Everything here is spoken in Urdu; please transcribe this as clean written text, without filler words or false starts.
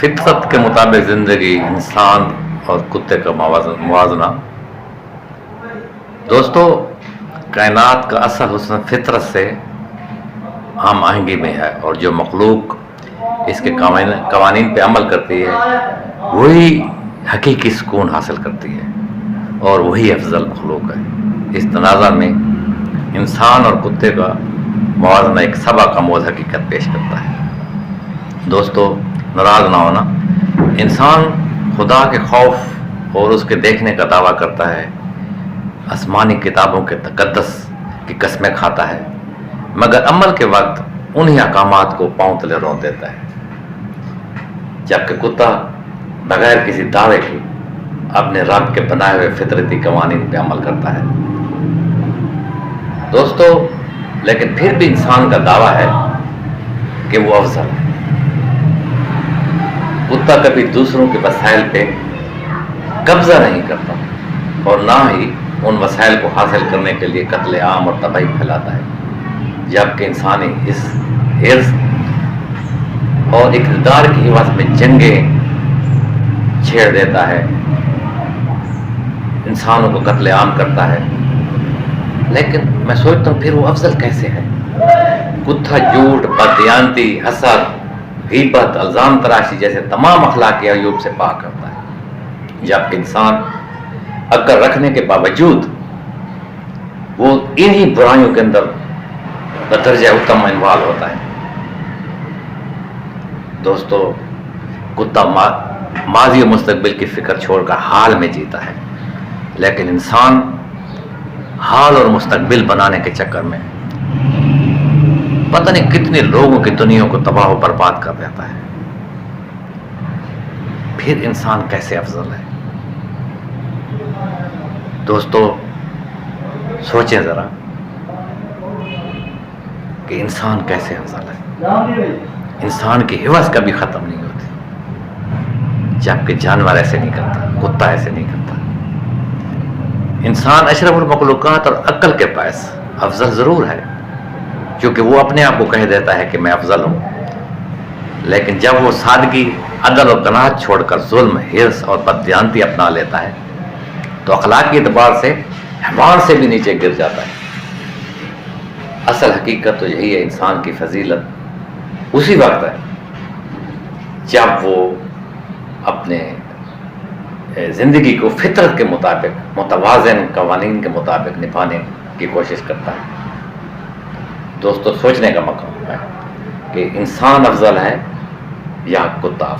فطرت کے مطابق زندگی، انسان اور کتے کا موازنہ۔ دوستو، کائنات کا اصل حسن فطرت سے ہم آہنگی میں ہے، اور جو مخلوق اس کے قوانین پہ عمل کرتی ہے وہی حقیقی سکون حاصل کرتی ہے، اور وہی افضل مخلوق ہے۔ اس تنازع میں انسان اور کتے کا موازنہ ایک سبق آموز حقیقت پیش کرتا ہے۔ دوستو، ناراض نہ ہونا۔ انسان خدا کے خوف اور اس کے دیکھنے کا دعویٰ کرتا ہے، آسمانی کتابوں کے تقدس کی قسمیں کھاتا ہے، مگر عمل کے وقت انہی احکامات کو پاؤں تلے رون دیتا ہے، جبکہ کتا بغیر کسی دعوے کے اپنے رب کے بنائے ہوئے فطرتی قوانین پہ عمل کرتا ہے۔ دوستو، لیکن پھر بھی انسان کا دعویٰ ہے کہ وہ افضل ہے۔ کتا کبھی دوسروں کے وسائل پہ قبضہ نہیں کرتا، اور نہ ہی ان وسائل کو حاصل کرنے کے لیے قتل عام اور تباہی پھیلاتا ہے، جبکہ انسانی حرص اور اقتدار کی عوض میں جنگیں چھیڑ دیتا ہے، انسانوں کو قتل عام کرتا ہے۔ لیکن میں سوچتا ہوں پھر وہ افضل کیسے ہے؟ کتا جھوٹ، بددیانتی، حسد، غیبت، الزام تراشی جیسے تمام اخلاقی عیوب سے پاک کرتا ہے، جبکہ انسان عقل رکھنے کے باوجود وہ انہی برائیوں کے اندر بدرجہ اتم انوالو ہوتا ہے۔ دوستو، کتا ماضی و مستقبل کی فکر چھوڑ کر حال میں جیتا ہے، لیکن انسان حال اور مستقبل بنانے کے چکر میں پتہ نہیں کتنے لوگوں کی دنیا کو تباہ و برباد کر دیتا ہے۔ پھر انسان کیسے افضل ہے؟ دوستو، سوچیں ذرا کہ انسان کیسے افضل ہے۔ انسان کی حوث کبھی ختم نہیں ہوتی، جبکہ جانور ایسے نہیں کرتا، کتا ایسے نہیں کرتا۔ انسان اشرف المخلوقات اور عقل کے باعث افضل ضرور ہے، کیونکہ وہ اپنے آپ کو کہہ دیتا ہے کہ میں افضل ہوں، لیکن جب وہ سادگی، عدل اور قناعت چھوڑ کر ظلم، حرص اور بددیانتی اپنا لیتا ہے تو اخلاقی اعتبار سے حیوان سے بھی نیچے گر جاتا ہے۔ اصل حقیقت تو یہی ہے، انسان کی فضیلت اسی وقت ہے جب وہ اپنے زندگی کو فطرت کے مطابق، متوازن قوانین کے مطابق نبھانے کی کوشش کرتا ہے۔ دوستو، سوچنے کا مقام ہے کہ انسان افضل ہے یا کتا افضل۔